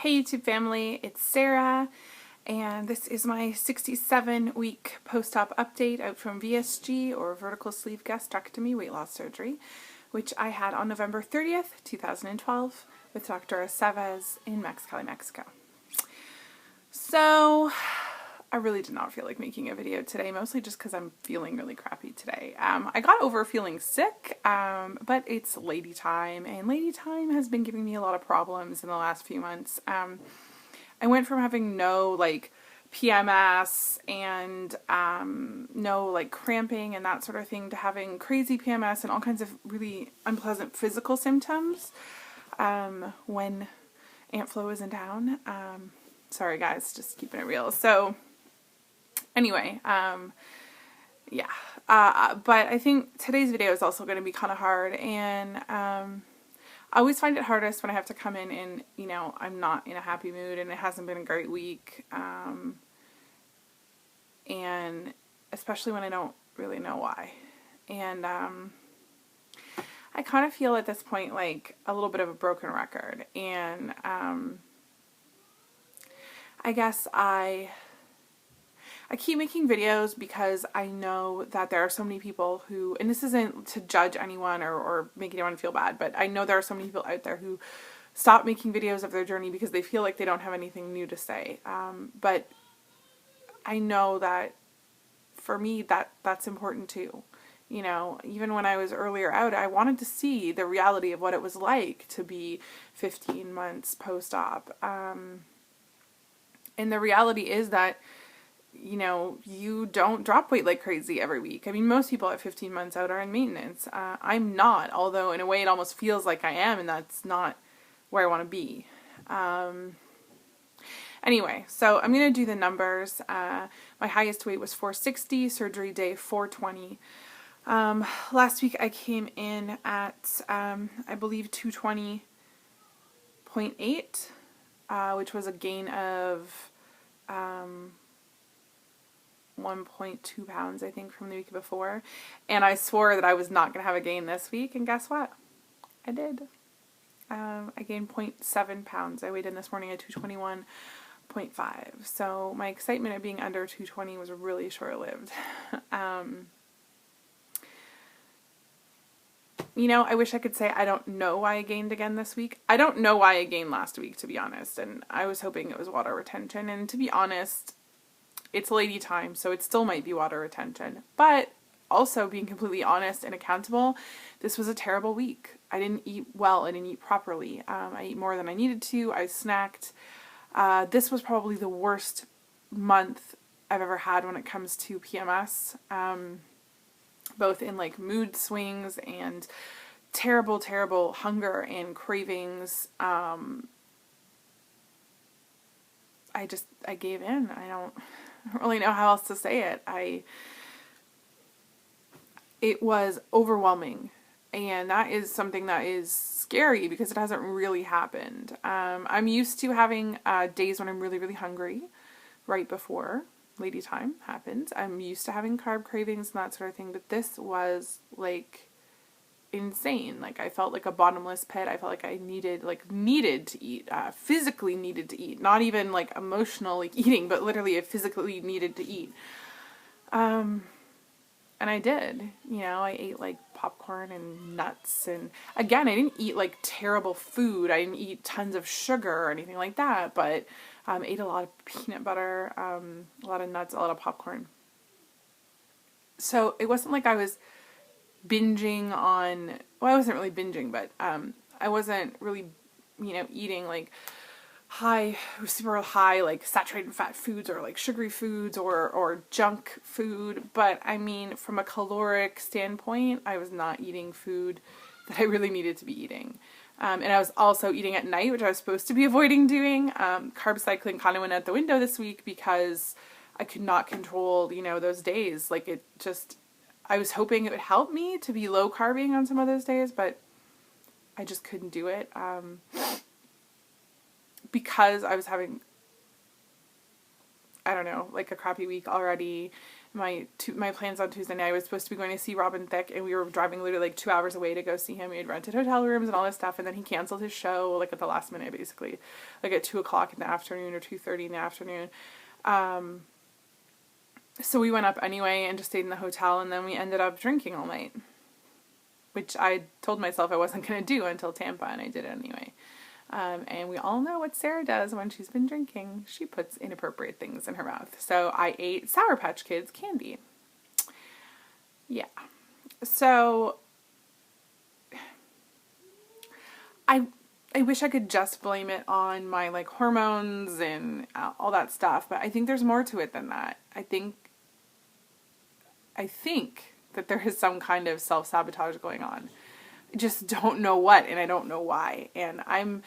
Hey YouTube family, it's Sarah, and this is my 67-week post-op update out from VSG, or vertical sleeve gastrectomy weight loss surgery, which I had on November 30th, 2012 with Dr. Aceves in Mexicali, Mexico. So, I really did not feel like making a video today, mostly just because I'm feeling really crappy today. I got over feeling sick, but it's lady time, and lady time has been giving me a lot of problems in the last few months. I went from having no PMS and no cramping and that sort of thing to having crazy PMS and all kinds of really unpleasant physical symptoms when Aunt Flo is in town. Sorry guys, just keeping it real. So anyway, yeah, but I think today's video is also going to be kind of hard, and I always find it hardest when I have to come in and, I'm not in a happy mood and it hasn't been a great week, and especially when I don't really know why. And I kind of feel at this point like a little bit of a broken record, and I guess I keep making videos because I know that there are so many people who, and this isn't to judge anyone or make anyone feel bad, but I know there are so many people out there who stop making videos of their journey because they feel like they don't have anything new to say. But I know that for me that's important too. Even when I was earlier out, I wanted to see the reality of what it was like to be 15 months post-op. And the reality is that you don't drop weight like crazy every week. I mean, most people at 15 months out are in maintenance. I'm not, although in a way it almost feels like I am, and that's not where I want to be. Anyway, so I'm going to do the numbers. My highest weight was 460, surgery day 420. Last week I came in at, I believe 220.8, which was a gain of 1.2 pounds, I think, from the week before. And I swore that I was not going to have a gain this week, and guess what? I did. I gained 0.7 pounds. I weighed in this morning at 221.5. So my excitement at being under 220 was really short-lived. I wish I could say I don't know why I gained again this week. I don't know why I gained last week, to be honest, and I was hoping it was water retention, and to be honest, it's lady time, so it still might be water retention. But also, being completely honest and accountable, this was a terrible week. I didn't eat well. I didn't eat properly. I ate more than I needed to. I snacked. This was probably the worst month I've ever had when it comes to PMS, both in mood swings and terrible, terrible hunger and cravings. I gave in. I don't really know how else to say it. It was overwhelming, and that is something that is scary because it hasn't really happened. I'm used to having days when I'm really, really hungry right before lady time happens. I'm used to having carb cravings and that sort of thing, but this was insane. I felt like a bottomless pit. I felt like I needed to eat, physically needed to eat, not even emotional eating, but literally I physically needed to eat. And I did. I ate popcorn and nuts, and again, I didn't eat terrible food. I didn't eat tons of sugar or anything like that, but ate a lot of peanut butter, a lot of nuts, a lot of popcorn. So it wasn't like I was binging on, well, I wasn't really binging, but I wasn't really, eating super high saturated fat foods or sugary foods or junk food. But I mean, from a caloric standpoint, I was not eating food that I really needed to be eating. And I was also eating at night, which I was supposed to be avoiding doing. Carb cycling kind of went out the window this week because I could not control, those days. I was hoping it would help me to be low carbing on some of those days, but I just couldn't do it. Because I was having, I don't know, a crappy week already, my plans on Tuesday night. I was supposed to be going to see Robin Thicke, and we were driving literally like 2 hours away to go see him. We had rented hotel rooms and all this stuff, and then he canceled his show like at the last minute, basically, like at 2 o'clock in the afternoon or 2:30 in the afternoon. So we went up anyway and just stayed in the hotel, and then we ended up drinking all night, which I told myself I wasn't going to do until Tampa, and I did it anyway. And we all know what Sarah does when she's been drinking. She puts inappropriate things in her mouth. So I ate Sour Patch Kids candy. Yeah. So I wish I could just blame it on my like hormones and all that stuff, but I think there's more to it than that. I think that there is some kind of self-sabotage going on. I just don't know what, and I don't know why. And I'm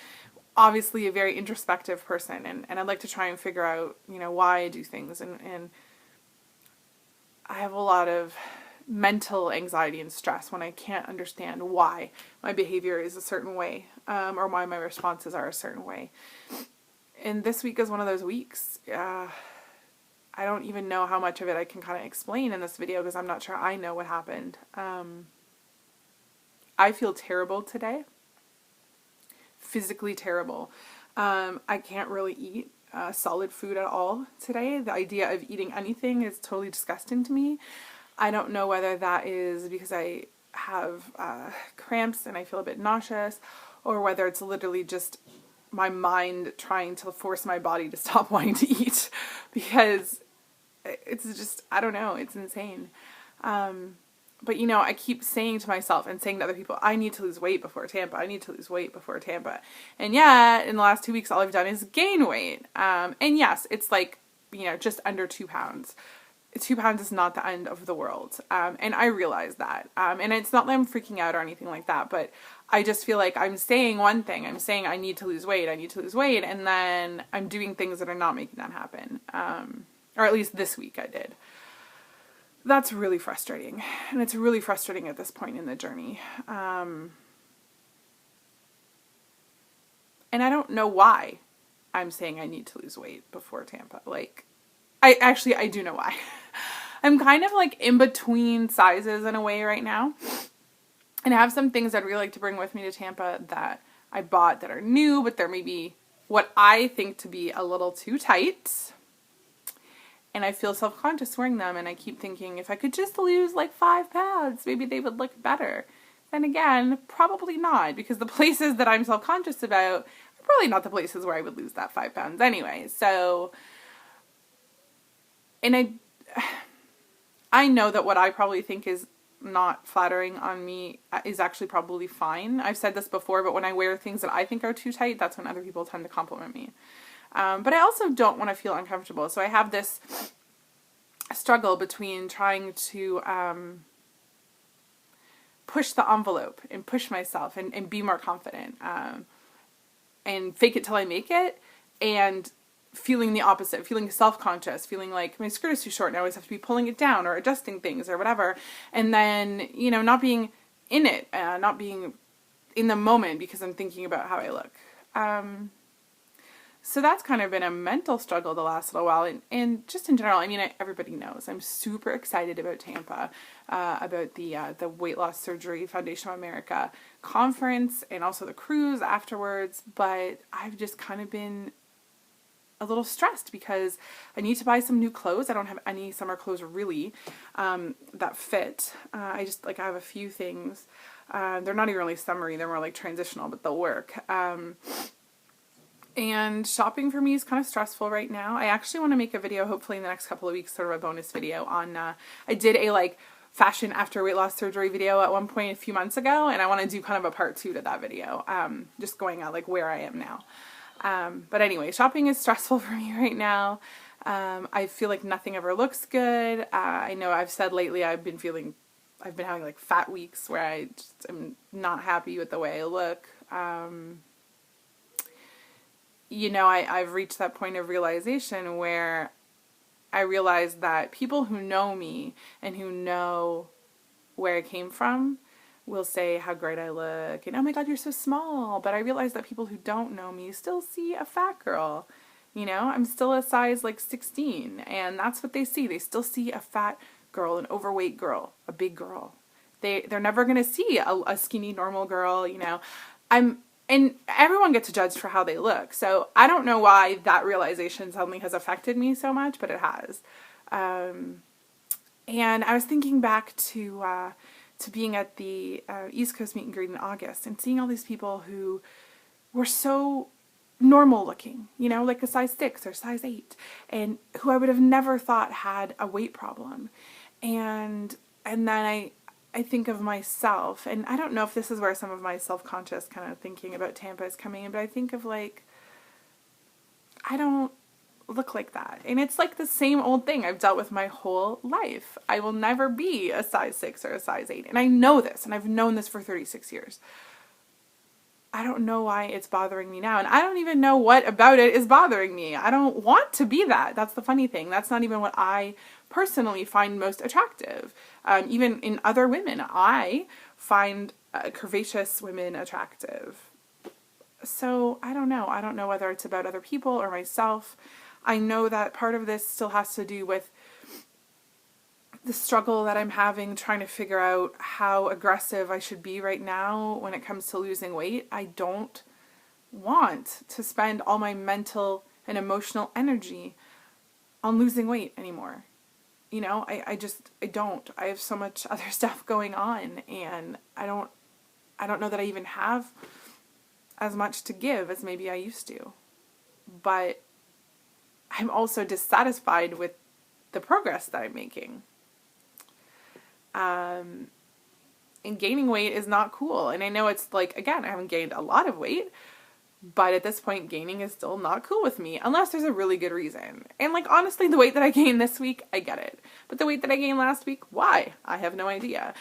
obviously a very introspective person, and I'd like to try and figure out, why I do things. And I have a lot of mental anxiety and stress when I can't understand why my behavior is a certain way, or why my responses are a certain way. And this week is one of those weeks. I don't even know how much of it I can kind of explain in this video because I'm not sure I know what happened. I feel terrible today. Physically terrible. I can't really eat solid food at all today. The idea of eating anything is totally disgusting to me. I don't know whether that is because I have cramps and I feel a bit nauseous, or whether it's literally just my mind trying to force my body to stop wanting to eat, because it's just, I don't know, it's insane. But I keep saying to myself and saying to other people, I need to lose weight before Tampa. I need to lose weight before Tampa. And yeah, in the last 2 weeks, all I've done is gain weight. And yes, it's like, just under 2 pounds. 2 pounds is not the end of the world. And I realize that. And it's not that I'm freaking out or anything like that, but I just feel like I'm saying one thing. I'm saying I need to lose weight. I need to lose weight. And then I'm doing things that are not making that happen. Or at least this week I did. That's really frustrating. And it's really frustrating at this point in the journey. And I don't know why I'm saying I need to lose weight before Tampa. Like, I do know why. I'm kind of like in between sizes in a way right now. And I have some things I'd really like to bring with me to Tampa that I bought that are new, but they're maybe what I think to be a little too tight. And I feel self-conscious wearing them, and I keep thinking, if I could just lose like 5 pounds, maybe they would look better. And again, probably not, because the places that I'm self-conscious about are probably not the places where I would lose that 5 pounds anyway. So, and I know that what I probably think is not flattering on me is actually probably fine. I've said this before, but when I wear things that I think are too tight, that's when other people tend to compliment me. But I also don't want to feel uncomfortable. So I have this struggle between trying to push the envelope and push myself and be more confident and fake it till I make it, and feeling the opposite, feeling self-conscious, feeling like my skirt is too short and I always have to be pulling it down or adjusting things or whatever. And then, not being in it, not being in the moment because I'm thinking about how I look. So that's kind of been a mental struggle the last little while. And just in general, everybody knows I'm super excited about Tampa, about the Weight Loss Surgery Foundation of America conference and also the cruise afterwards. But I've just kind of been a little stressed because I need to buy some new clothes. I don't have any summer clothes really that fit. I have a few things. They're not even really summery. They're more like transitional, but they'll work. And shopping for me is kind of stressful right now. I actually want to make a video, hopefully in the next couple of weeks, sort of a bonus video on, I did a fashion after weight loss surgery video at one point a few months ago, and I want to do kind of a part 2 to that video, just going out where I am now. But anyway, shopping is stressful for me right now. I feel like nothing ever looks good. I know I've said lately I've been having fat weeks where I just am not happy with the way I look. I've reached that point of realization where I realize that people who know me and who know where I came from will say how great I look and, oh my God, you're so small. But I realize that people who don't know me still see a fat girl. You know, I'm still a size like 16, and that's what they see. They still see a fat girl, an overweight girl, a big girl. They're never going to see a skinny, normal girl, you know. And everyone gets judged for how they look. So I don't know why that realization suddenly has affected me so much, but it has. And I was thinking back to being at the East Coast meet and greet in August and seeing all these people who were so normal looking, you know, like a size 6 or size 8, and who I would have never thought had a weight problem. And then I think of myself, and I don't know if this is where some of my self-conscious kind of thinking about Tampa is coming in, but I think of like, I don't look like that. And it's like the same old thing I've dealt with my whole life. I will never be a size 6 or a size 8. And I know this, and I've known this for 36 years. I don't know why it's bothering me now. And I don't even know what about it is bothering me. I don't want to be that. That's the funny thing. That's not even what I personally find most attractive. Even in other women, I find curvaceous women attractive. So I don't know. I don't know whether it's about other people or myself. I know that part of this still has to do with the struggle that I'm having trying to figure out how aggressive I should be right now when it comes to losing weight. I don't want to spend all my mental and emotional energy on losing weight anymore. You know, I don't. I have so much other stuff going on, and I don't know that I even have as much to give as maybe I used to. But I'm also dissatisfied with the progress that I'm making. And gaining weight is not cool. And I know it's like, again, I haven't gained a lot of weight, but at this point, gaining is still not cool with me, unless there's a really good reason. And like, honestly, the weight that I gained this week, I get it. But the weight that I gained last week, why? I have no idea.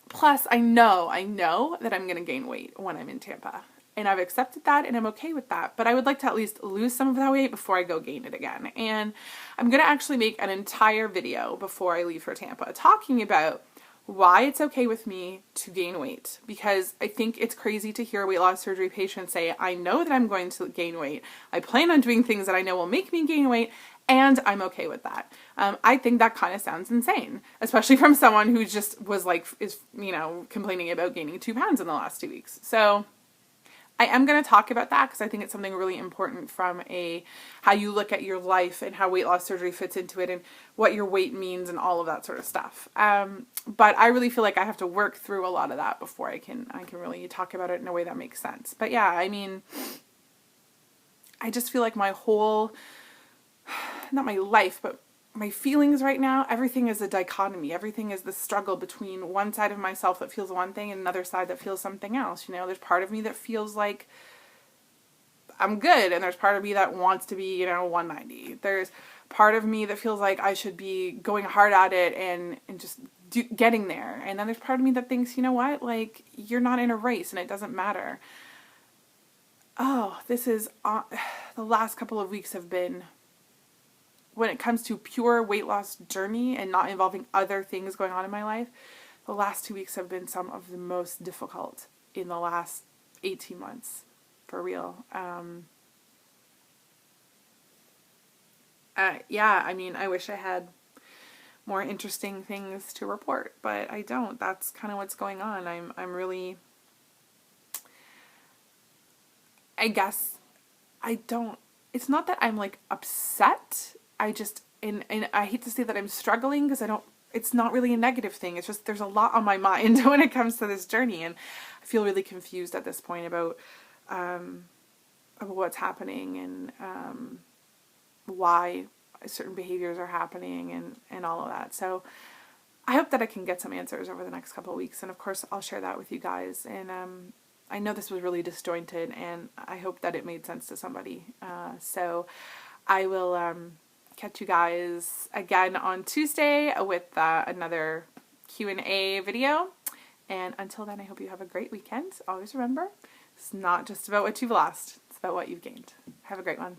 Plus, I know that I'm going to gain weight when I'm in Tampa. And I've accepted that, and I'm okay with that. But I would like to at least lose some of that weight before I go gain it again. And I'm going to actually make an entire video before I leave for Tampa talking about why it's okay with me to gain weight. Because I think it's crazy to hear a weight loss surgery patient say, I know that I'm going to gain weight. I plan on doing things that I know will make me gain weight, and I'm okay with that. I think that kind of sounds insane, especially from someone who just was like, complaining about gaining 2 pounds in the last 2 weeks. So I am going to talk about that because I think it's something really important from how you look at your life and how weight loss surgery fits into it and what your weight means and all of that sort of stuff. But I really feel like I have to work through a lot of that before I can really talk about it in a way that makes sense. But yeah, I mean, I just feel like my whole, not my life, but my feelings right now, everything is a dichotomy. Everything is the struggle between one side of myself that feels one thing and another side that feels something else. You know, there's part of me that feels like I'm good, and there's part of me that wants to be, 190. There's part of me that feels like I should be going hard at it and just getting there. And then there's part of me that thinks, you know what, like, you're not in a race and it doesn't matter. Oh, this is, the last couple of weeks have been, when it comes to pure weight loss journey and not involving other things going on in my life, the last 2 weeks have been some of the most difficult in the last 18 months, for real. I mean, I wish I had more interesting things to report, but I don't. That's kind of what's going on. I'm really, I guess, it's not that I'm like upset. I just, and I hate to say that I'm struggling because it's not really a negative thing. It's just, there's a lot on my mind when it comes to this journey. And I feel really confused at this point about what's happening and why certain behaviors are happening and all of that. So I hope that I can get some answers over the next couple of weeks. And of course, I'll share that with you guys. And I know this was really disjointed, and I hope that it made sense to somebody. So I will catch you guys again on Tuesday with another Q&A video. And until then, I hope you have a great weekend. Always remember, it's not just about what you've lost. It's about what you've gained. Have a great one.